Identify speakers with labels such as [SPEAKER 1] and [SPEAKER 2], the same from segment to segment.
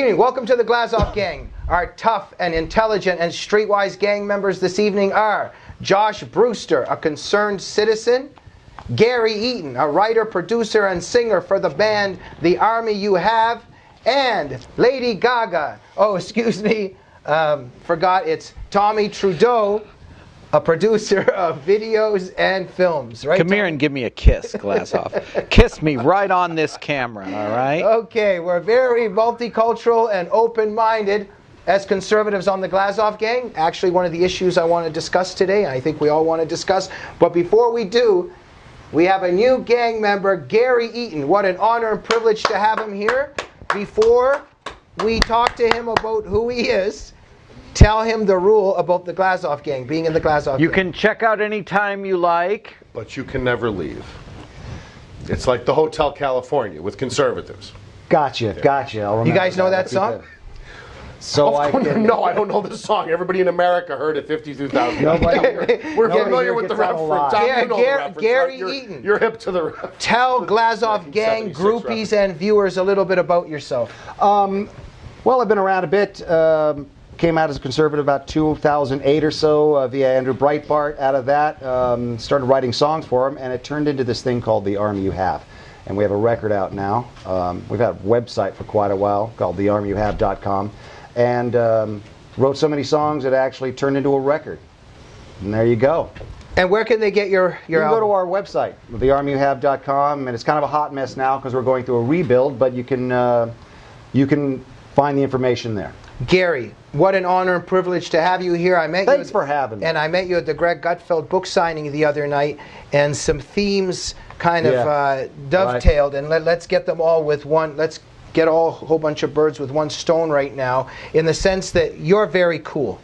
[SPEAKER 1] evening. Welcome to the Glazov Gang. Our tough and intelligent and streetwise gang members this evening are Josh Brewster, a concerned citizen; Gary Eaton, a writer, producer, and singer for the band The Army You Have; and Lady Gaga. Oh, excuse me, forgot it's Tommi Trudeau, a producer of videos and films. Right?
[SPEAKER 2] Come here and give me a kiss, Glazov. Kiss me right on this camera, all right?
[SPEAKER 1] Okay, we're very multicultural and open-minded as conservatives on the Glazov Gang. Actually, one of the issues I want to discuss today, I think we all want to discuss. But before we do, we have a new gang member, Gary Eaton. What an honor and privilege to have him here. Before we talk to him about who he is, tell him the rule about the Glazov Gang, being in the Glazov Gang.
[SPEAKER 2] You can check out anytime you like.
[SPEAKER 3] But you can never leave. It's like the Hotel California with conservatives.
[SPEAKER 4] Gotcha.
[SPEAKER 1] You guys know that song?
[SPEAKER 4] So
[SPEAKER 3] No, I don't know the song. Everybody in America heard it 52,000 times. We're familiar with the reference. Tom, you know the reference,
[SPEAKER 1] Gary
[SPEAKER 3] right?
[SPEAKER 1] Eaton.
[SPEAKER 3] You're hip to the reference.
[SPEAKER 1] Tell Glazov Gang groupies and viewers a little bit about yourself.
[SPEAKER 4] Well, I've been around a bit. Came out as a conservative about 2008 or so via Andrew Breitbart. Out of that, started writing songs for him, and it turned into this thing called The Army You Have. And we have a record out now. We've had a website for quite a while called thearmyyouhave.com. And wrote so many songs it actually turned into a record. And there you go.
[SPEAKER 1] And where can they get your
[SPEAKER 4] You can
[SPEAKER 1] album?
[SPEAKER 4] go to our website, thearmyyouhave.com, and it's kind of a hot mess now because we're going through a rebuild, but you can find the information there.
[SPEAKER 1] Gary, what an honor and privilege to have you here.
[SPEAKER 4] Thanks for having me.
[SPEAKER 1] And I met you at the Greg Gutfeld book signing the other night, and some themes kind of dovetailed. Right. And let's get them all with one. Let's get a whole bunch of birds with one stone right now, in the sense that you're very cool.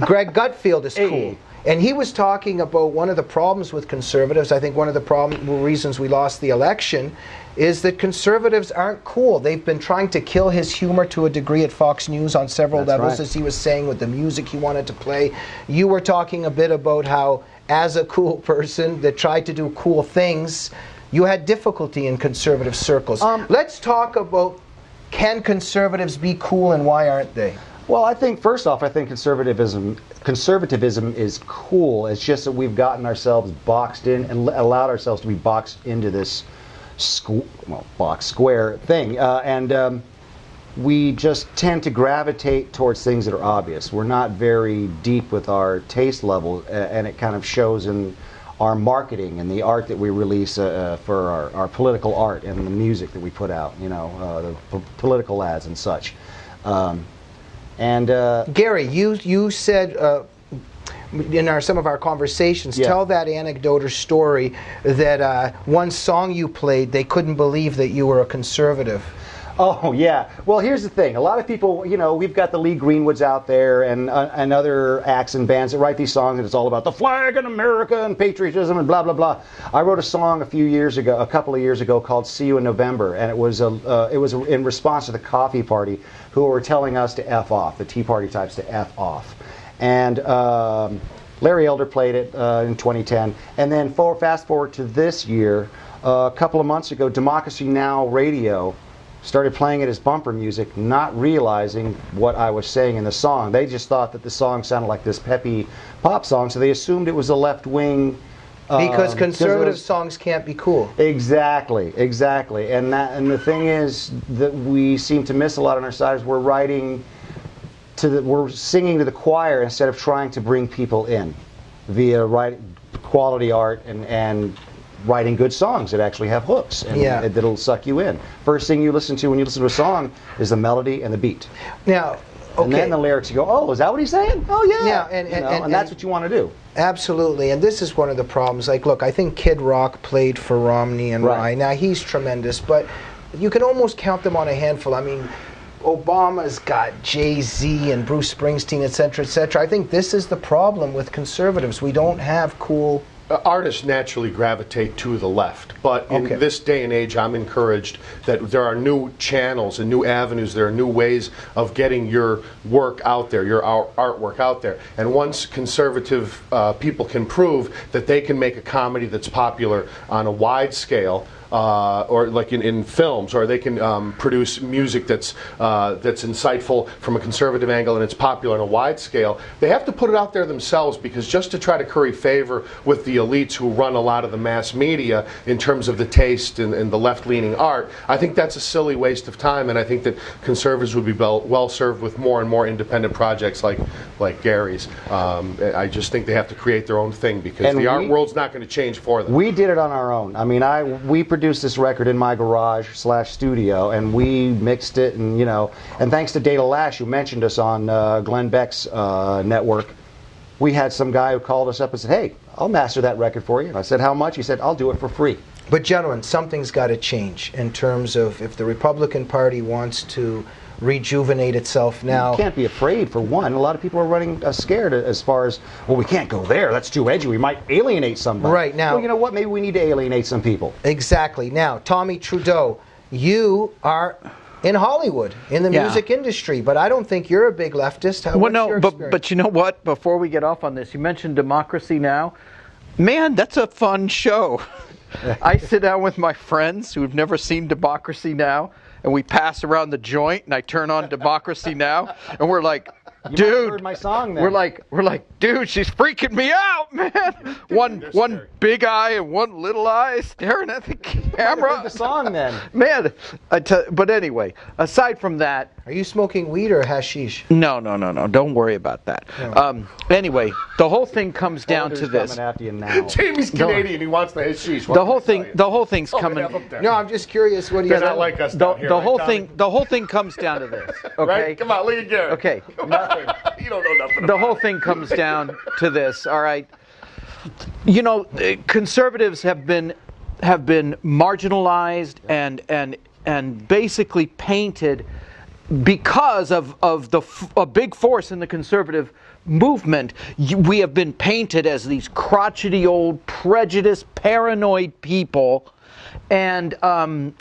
[SPEAKER 1] Greg Gutfeld is cool. And he was talking about one of the problems with conservatives. I think one of the reasons we lost the election is that conservatives aren't cool. They've been trying to kill his humor to a degree at Fox News on several levels, right, as he was saying, with the music he wanted to play. You were talking a bit about how, as a cool person that tried to do cool things, you had difficulty in conservative circles. Let's talk about, can conservatives be cool and why aren't they?
[SPEAKER 4] Well, I think, first off, I think conservatism is cool. It's just that we've gotten ourselves boxed in and allowed ourselves to be boxed into this box square thing. And we just tend to gravitate towards things that are obvious. We're not very deep with our taste level, and it kind of shows in our marketing and the art that we release for our political art and the music that we put out, the political ads and such.
[SPEAKER 1] Gary, you said in some of our conversations, tell that anecdote or story that one song you played, they couldn't believe that you were a conservative.
[SPEAKER 4] Oh, yeah. Well, here's the thing. A lot of people, we've got the Lee Greenwoods out there and other acts and bands that write these songs, and it's all about the flag and America and patriotism and blah, blah, blah. I wrote a song a couple of years ago called See You in November, and it was in response to the Coffee Party, who were telling us to F off, the Tea Party types to F off. And Larry Elder played it in 2010. And then fast forward to this year, a couple of months ago, Democracy Now! Radio started playing it as bumper music, not realizing what I was saying in the song. They just thought that the song sounded like this peppy pop song, so they assumed it was a left-wing...
[SPEAKER 1] because conservative songs can't be cool.
[SPEAKER 4] Exactly. And the thing is that we seem to miss a lot on our side is we're singing to the choir instead of trying to bring people in via quality art and writing good songs that actually have hooks and that'll suck you in. First thing you listen to when you listen to a song is the melody and the beat.
[SPEAKER 1] Now, okay.
[SPEAKER 4] And then the lyrics, you go, oh, is that what he's saying? Oh, yeah.
[SPEAKER 1] And
[SPEAKER 4] that's what you want to do.
[SPEAKER 1] Absolutely, and this is one of the problems. Like, look, I think Kid Rock played for Romney and Rye. Now, he's tremendous, but you can almost count them on a handful. I mean, Obama's got Jay-Z and Bruce Springsteen, et cetera, et cetera. I think this is the problem with conservatives. We don't have cool...
[SPEAKER 3] Artists naturally gravitate to the left, but in this day and age, I'm encouraged that there are new channels and new avenues, there are new ways of getting your work out there, your artwork out there. And once conservative people can prove that they can make a comedy that's popular on a wide scale, or like in films, or they can produce music that's insightful from a conservative angle and it's popular on a wide scale. They have to put it out there themselves, because just to try to curry favor with the elites who run a lot of the mass media in terms of the taste and the left-leaning art, I think that's a silly waste of time, and I think that conservatives would be well served with more and more independent projects like Gary's. I just think they have to create their own thing, because the art world's not going to change for them.
[SPEAKER 4] We did it on our own. I mean, we produced this record in my garage/studio, and we mixed it, and and thanks to Data Lash, who mentioned us on Glenn Beck's network, we had some guy who called us up and said, "Hey, I'll master that record for you." And I said, "How much?" He said, "I'll do it for free."
[SPEAKER 1] But gentlemen, something's got to change in terms of if the Republican Party wants to rejuvenate itself now.
[SPEAKER 4] You can't be afraid, for one. A lot of people are running scared as far as, well, we can't go there. That's too edgy. We might alienate somebody.
[SPEAKER 1] Right now.
[SPEAKER 4] Well, you know what? Maybe we need to alienate some people.
[SPEAKER 1] Exactly. Now, Tommi Trudeau, you are in Hollywood, in the music industry, but I don't think you're a big leftist.
[SPEAKER 2] Well, no, but you know what? Before we get off on this, you mentioned Democracy Now! Man, that's a fun show. I sit down with my friends who've never seen Democracy Now!, and we pass around the joint, and I turn on Democracy Now!, and we're like,
[SPEAKER 4] You
[SPEAKER 2] dude,
[SPEAKER 4] might have heard my song then.
[SPEAKER 2] we're like, dude, she's freaking me out, man. One big eye and one little eye staring at the camera.
[SPEAKER 4] Heard the song then.
[SPEAKER 2] Man, but anyway, aside from that,
[SPEAKER 1] are you smoking weed or hashish?
[SPEAKER 2] No. Don't worry about that.
[SPEAKER 1] No.
[SPEAKER 2] Anyway, the whole thing comes down to this.
[SPEAKER 4] Coming after you now.
[SPEAKER 3] Jamie's Canadian. He wants the hashish.
[SPEAKER 2] The whole thing's coming.
[SPEAKER 1] No, I'm just curious. What do you?
[SPEAKER 3] They're not like us down here,
[SPEAKER 2] The
[SPEAKER 3] right,
[SPEAKER 2] whole thing comes down to this. Okay.
[SPEAKER 3] Right? Come on, look at Gary.
[SPEAKER 2] Okay.
[SPEAKER 3] You don't know nothing.
[SPEAKER 2] The whole thing comes down to this. All right. You know, conservatives have been marginalized and basically painted because of a big force in the conservative movement. We have been painted as these crotchety old prejudiced, paranoid people. And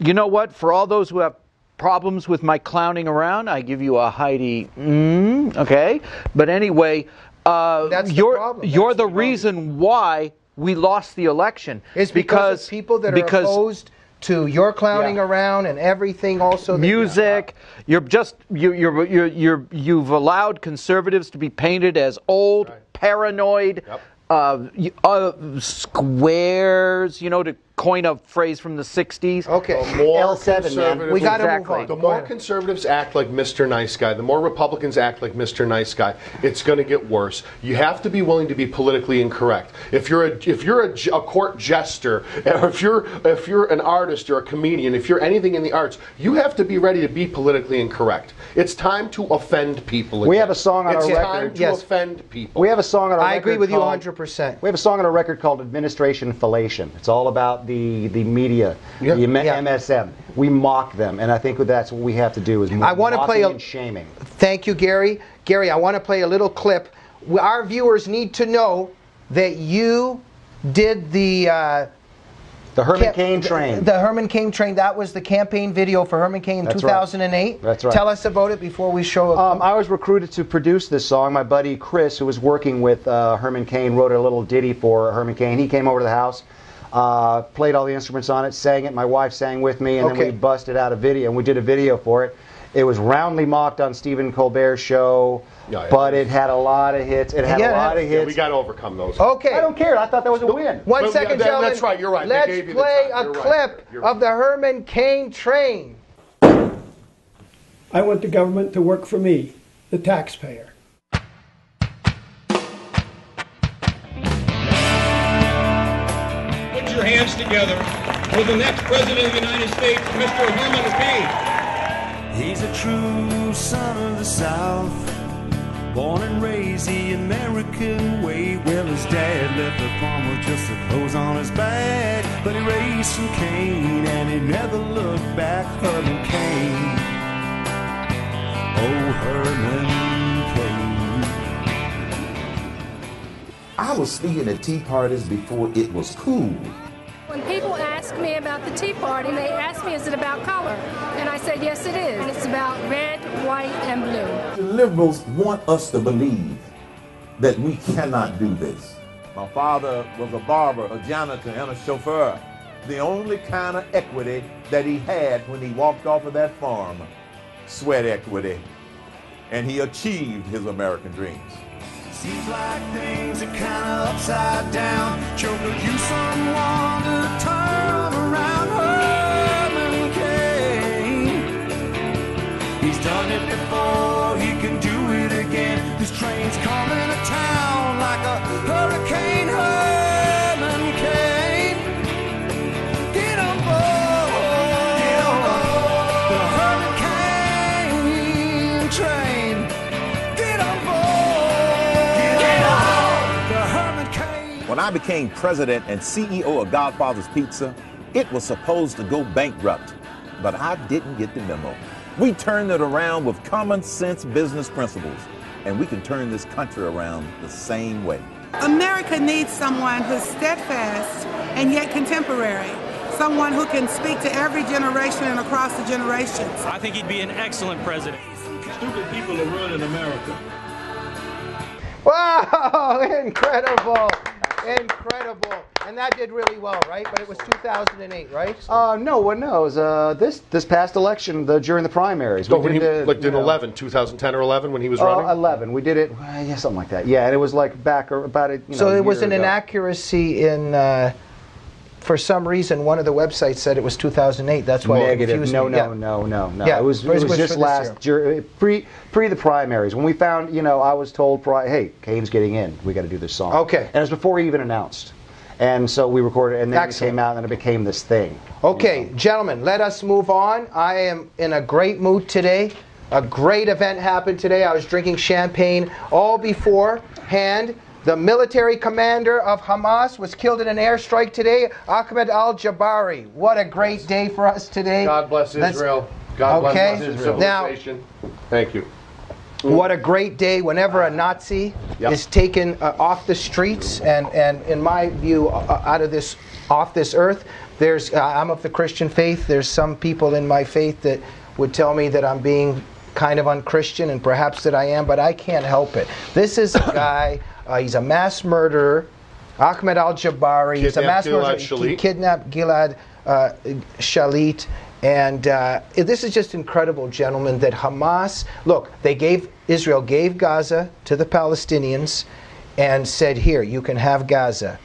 [SPEAKER 2] you know what? For all those who have problems with my clowning around, I give you a Heidi. Okay, but anyway, you're the reason why we lost the election.
[SPEAKER 1] It's because of people that are opposed to your clowning around and everything. Also,
[SPEAKER 2] music. You've allowed conservatives to be painted as old, paranoid, squares. To coin a phrase from the 60s.
[SPEAKER 1] Okay.
[SPEAKER 3] The more
[SPEAKER 4] L7, man.
[SPEAKER 1] We got to move on.
[SPEAKER 3] The more conservatives act like Mr. Nice Guy, the more Republicans act like Mr. Nice Guy, it's going to get worse. You have to be willing to be politically incorrect. If you're a court jester, or if you're an artist or a comedian, if you're anything in the arts, you have to be ready to be politically incorrect. It's time to offend people again.
[SPEAKER 4] We have a song on our record.
[SPEAKER 3] It's time to offend people.
[SPEAKER 4] We have a song on our record.
[SPEAKER 1] I agree with you 100%.
[SPEAKER 4] We have a song on our record called Administration Fellation. It's all about the media, the MSM. We mock them, and I think that's what we have to do is mocking and shaming.
[SPEAKER 1] Thank you, Gary. Gary, I want to play a little clip. Our viewers need to know that you did the
[SPEAKER 4] Herman Cain Train.
[SPEAKER 1] The Herman Cain Train. That was the campaign video for Herman Cain in 2008.
[SPEAKER 4] Right. That's right.
[SPEAKER 1] Tell us about it before we show it.
[SPEAKER 4] I was recruited to produce this song. My buddy Chris, who was working with Herman Cain, wrote a little ditty for Herman Cain. He came over to the house. Played all the instruments on it, sang it. My wife sang with me, and then we busted out a video, and we did a video for it. It was roundly mocked on Stephen Colbert's show, but it had a lot of hits. It had a lot of hits.
[SPEAKER 3] We got to overcome those.
[SPEAKER 1] Okay.
[SPEAKER 4] I don't care. I thought that was a win.
[SPEAKER 1] One second, gentlemen.
[SPEAKER 3] That's right. You're right.
[SPEAKER 1] Let's play a clip of the Herman Cain Train.
[SPEAKER 5] I want the government to work for me, the taxpayer.
[SPEAKER 6] Your hands together for the next President of the United States, Mr. Herman Cain.
[SPEAKER 7] He's a true son of the South, born and raised the American way. Well, his dad left the farm with just the clothes on his back, but he raised some cane and he never looked back. Herman Cain, oh Herman Cain.
[SPEAKER 8] I was speaking at tea parties before it was cool.
[SPEAKER 9] When people ask me about the Tea Party, they ask me, is it about color? And I said, yes, it is. It's about red, white, and blue.
[SPEAKER 8] The liberals want us to believe that we cannot do this.
[SPEAKER 10] My father was a barber, a janitor, and a chauffeur.
[SPEAKER 8] the only kind of equity that he had when he walked off of that farm, sweat equity. And he achieved his American dreams.
[SPEAKER 7] Seems like things are kind of upside down. Joker, you someone to turn around. Herman Cain, he's done it before, he can do it again. This train's coming to town like a hurricane. Herman Cain, get on board, get on board the hurricane train. Get on board, get on the Herman Cain.
[SPEAKER 8] When I became president and CEO of Godfather's Pizza, it was supposed to go bankrupt, but I didn't get the memo. We turned it around with common sense business principles, and we can turn this country around the same way.
[SPEAKER 10] America needs someone who's steadfast and yet contemporary, someone who can speak to every generation and across the generations.
[SPEAKER 11] I think he'd be an excellent president.
[SPEAKER 6] Stupid people are ruining America.
[SPEAKER 1] Wow, incredible, incredible. And that did really well, right? But it was 2008, right?
[SPEAKER 4] No, it was this past election during the primaries.
[SPEAKER 3] No, in 2010 or 11 when he was running?
[SPEAKER 4] 11. We did it, yeah, something like that. Yeah, and it was like back about a
[SPEAKER 1] So it was an
[SPEAKER 4] ago.
[SPEAKER 1] inaccuracy in, for some reason, one of the websites said it was 2008. That's why
[SPEAKER 4] negative.
[SPEAKER 1] It confused me.
[SPEAKER 4] No.
[SPEAKER 1] Yeah,
[SPEAKER 4] it was just last year, pre the primaries. When we found, I was told, hey, Kane's getting in. We got to do this song.
[SPEAKER 1] Okay.
[SPEAKER 4] And it was before he even announced. And so we recorded, and then
[SPEAKER 1] Excellent.
[SPEAKER 4] it came out, and it became this thing.
[SPEAKER 1] Okay, gentlemen, let us move on. I am in a great mood today. A great event happened today. I was drinking champagne all beforehand. The military commander of Hamas was killed in an airstrike today, Ahmed al-Jabari. What a great day for us today.
[SPEAKER 3] God bless Israel. God bless Israel.
[SPEAKER 1] Now,
[SPEAKER 3] thank you.
[SPEAKER 1] What a great day whenever a Nazi is taken off the streets and in my view, off this earth. There's I'm of the Christian faith. There's some people in my faith that would tell me that I'm being kind of unchristian, and perhaps that I am, but I can't help it. This is a guy, he's a mass murderer, Ahmed al-Jabari. He's a mass murderer. He kidnapped Gilad Shalit. And this is just incredible, gentlemen, that Hamas, look, Israel gave Gaza to the Palestinians and said, here, you can have Gaza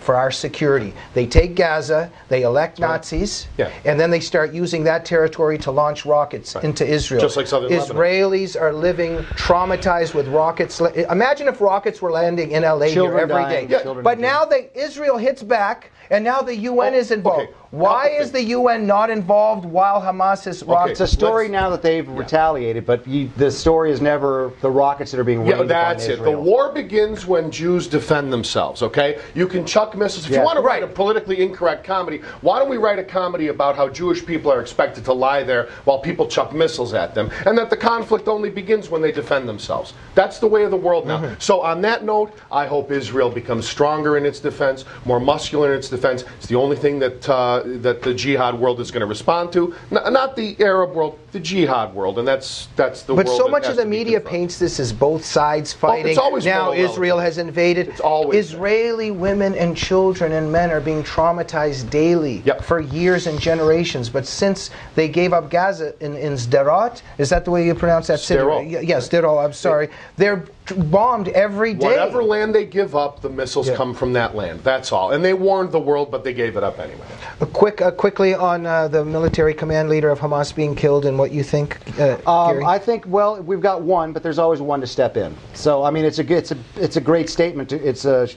[SPEAKER 1] for our security. They take Gaza, they elect Nazis, and then they start using that territory to launch rockets into Israel.
[SPEAKER 3] Just like southern
[SPEAKER 1] Israelis are living traumatized with rockets. Imagine if rockets were landing in LA here every day. But now Israel hits back, and now the UN is involved.
[SPEAKER 3] Okay.
[SPEAKER 1] Why is the UN not involved while Hamas is rockets?
[SPEAKER 4] It's a story now that they've retaliated, but the story is never the rockets that are being rained upon Israel.
[SPEAKER 3] The war begins when Jews defend themselves, okay? You can chuck missiles. If you want to write a politically incorrect comedy, why don't we write a comedy about how Jewish people are expected to lie there while people chuck missiles at them, and that the conflict only begins when they defend themselves. That's the way of the world now. So on that note, I hope Israel becomes stronger in its defense, more muscular in its defense. It's the only thing that the jihad world is going to respond to. Not the Arab world, the jihad world, and that's the world.
[SPEAKER 1] But so much of the media paints this as both sides fighting.
[SPEAKER 3] It's always
[SPEAKER 1] now Israel has invaded.
[SPEAKER 3] It's always
[SPEAKER 1] Israeli women and children and men are being traumatized daily for years and generations. But since they gave up Gaza in Sderot, is that the way you pronounce that city? Yes, Sderot. I'm sorry. They're bombed every day.
[SPEAKER 3] Whatever land they give up, the missiles come from that land. That's all. And they warned the world, but they gave it up anyway.
[SPEAKER 1] Quickly on the military command leader of Hamas being killed and what you think, Gary?
[SPEAKER 4] I think, well, we've got one, but there's always one to step in. So, I mean, it's a great statement. It's a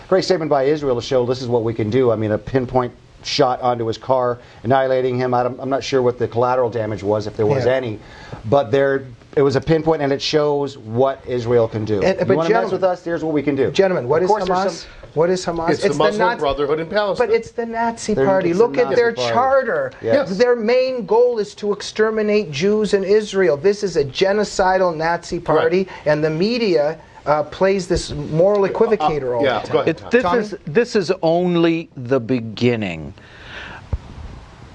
[SPEAKER 4] great statement by Israel to show this is what we can do. I mean, a pinpoint shot onto his car, annihilating him. I'm not sure what the collateral damage was, if there was any, but it was a pinpoint, and it shows what Israel can do. You want to mess with us? Here's what we can do.
[SPEAKER 1] Gentlemen, what is Hamas? What is Hamas?
[SPEAKER 3] It's the Muslim Brotherhood in Palestine.
[SPEAKER 1] But it's the Nazi Party. Look at their charter.
[SPEAKER 4] Yes.
[SPEAKER 1] Their main goal is to exterminate Jews in Israel. This is a genocidal Nazi party, and the media plays this moral equivocator all the time.
[SPEAKER 3] Go ahead,
[SPEAKER 2] This is only the beginning.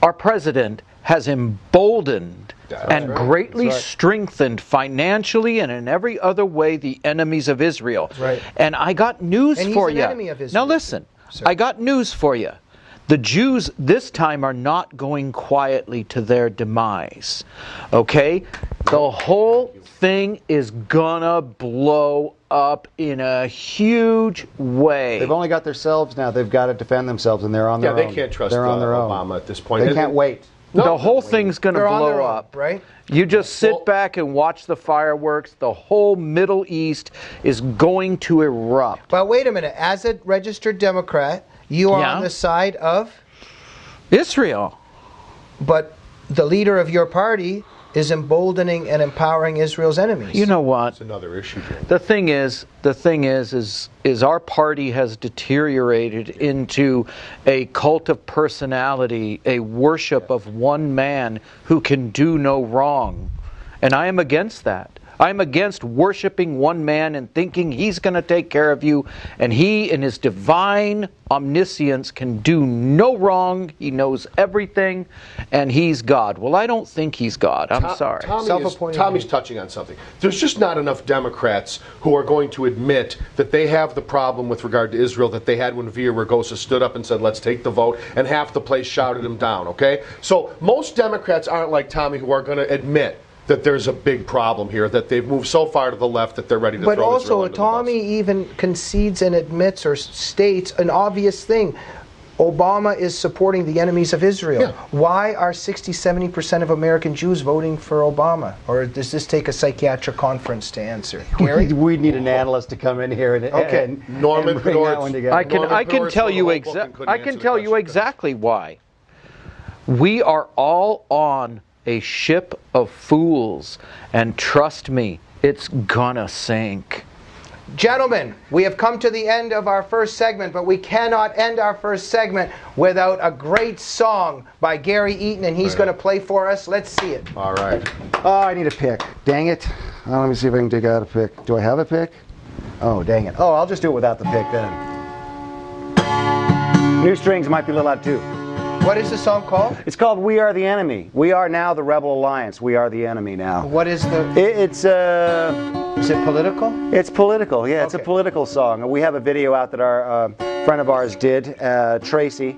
[SPEAKER 2] Our president has emboldened and greatly strengthened financially and in every other way the enemies of Israel.
[SPEAKER 1] Right.
[SPEAKER 2] And I got news for you.
[SPEAKER 1] Enemy of Israel.
[SPEAKER 2] Now listen, I got news for you. The Jews this time are not going quietly to their demise. Okay? The whole thing is gonna blow up in a huge way.
[SPEAKER 4] They've only got themselves now. They've got to defend themselves, and they're on their own.
[SPEAKER 3] Yeah, they can't trust Obama at this point.
[SPEAKER 4] They can't wait.
[SPEAKER 2] No, the whole thing's going to blow up.
[SPEAKER 1] Right?
[SPEAKER 2] You just sit back and watch the fireworks. The whole Middle East is going to erupt.
[SPEAKER 1] But wait a minute. As a registered Democrat, you are on the side of
[SPEAKER 2] Israel.
[SPEAKER 1] But the leader of your party is emboldening and empowering Israel's enemies.
[SPEAKER 2] You know what?
[SPEAKER 3] It's another issue.
[SPEAKER 2] The thing is our party has deteriorated into a cult of personality, a worship of one man who can do no wrong. And I am against that. I'm against worshiping one man and thinking he's going to take care of you, and he in his divine omniscience can do no wrong. He knows everything, and he's God. Well, I don't think he's God. I'm sorry.
[SPEAKER 3] Tommy's touching on something. There's just not enough Democrats who are going to admit that they have the problem with regard to Israel that they had when Villa Ragosa stood up and said, let's take the vote, and half the place shouted him down, okay? So most Democrats aren't like Tommy who are going to admit that there's a big problem here, that they've moved so far to the left that they're ready to throw Israel under the bus.
[SPEAKER 1] But also, Tommy even concedes and admits or states an obvious thing. Obama is supporting the enemies of Israel.
[SPEAKER 3] Yeah.
[SPEAKER 1] Why are 60-70% of American Jews voting for Obama? Or does this take a psychiatric conference to answer? Gary?
[SPEAKER 4] We need an analyst to come in here and
[SPEAKER 3] Norman
[SPEAKER 4] bring that one together.
[SPEAKER 2] I can tell you exactly why. We are all on a ship of fools, and trust me, it's gonna sink.
[SPEAKER 1] Gentlemen, we have come to the end of our first segment, but we cannot end our first segment without a great song by Gary Eaton, and he's going to play for us. Let's see it.
[SPEAKER 3] All right.
[SPEAKER 4] Oh, I need a pick. Dang it. Let me see if I can dig out a pick. Do I have a pick? Oh, dang it. Oh, I'll just do it without the pick then. New strings might be a little out too.
[SPEAKER 1] What is the song called?
[SPEAKER 4] It's called We Are the Enemy. We are now the Rebel Alliance. We are the enemy now.
[SPEAKER 1] What is the...
[SPEAKER 4] It's
[SPEAKER 1] Is it political?
[SPEAKER 4] It's political, yeah. It's a political song. We have a video out that our friend of ours did, Tracy,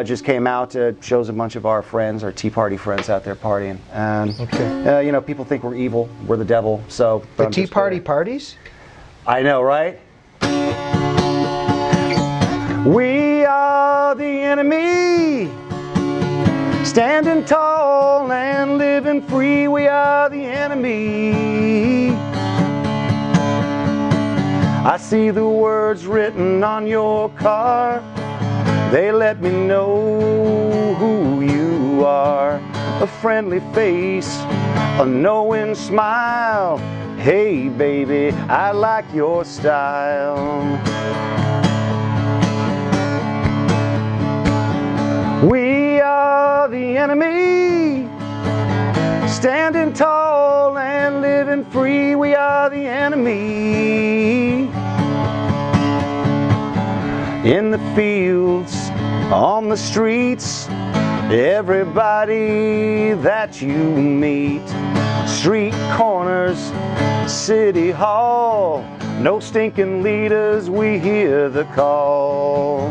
[SPEAKER 4] just came out. Shows a bunch of our friends, our Tea Party friends out there partying. And, you know, people think we're evil. We're the devil. So
[SPEAKER 1] the Tea Party parties?
[SPEAKER 4] I know, right? We are the enemy, standing tall and living free. We are the enemy. I see the words written on your car. They let me know who you are. A friendly face, a knowing smile. Hey baby, I like your style. We are the enemy, standing tall and living free. We are the enemy. In the fields, on the streets, everybody that you meet. Street corners, city hall, no stinking leaders, we hear the call.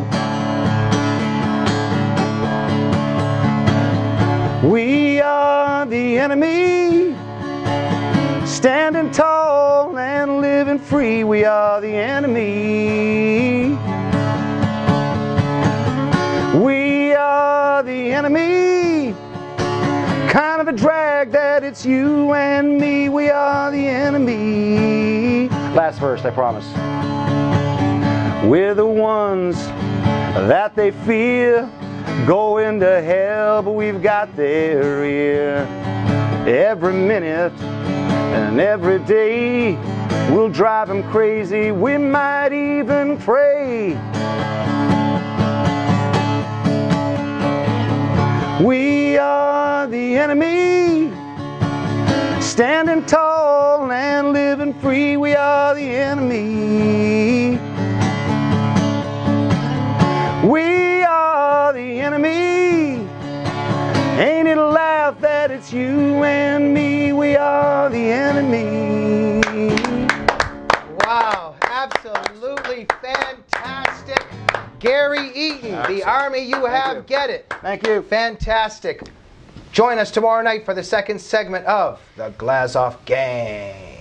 [SPEAKER 4] We are the enemy, standing tall and living free. We are the enemy. We are the enemy, kind of a drag that it's you and me. We are the enemy. Last verse, I promise. We're the ones that they fear, going to hell, but we've got their ear. Every minute and every day, we'll drive them crazy. We might even pray. We are the enemy, standing tall and living free. We are the enemy. We are the enemy. Ain't it a laugh that it's you and me? We are the enemy.
[SPEAKER 1] Wow, absolutely fantastic. Gary Eaton, the Army you have, get it.
[SPEAKER 4] Thank you.
[SPEAKER 1] Fantastic. Join us tomorrow night for the second segment of the Glazov Gang.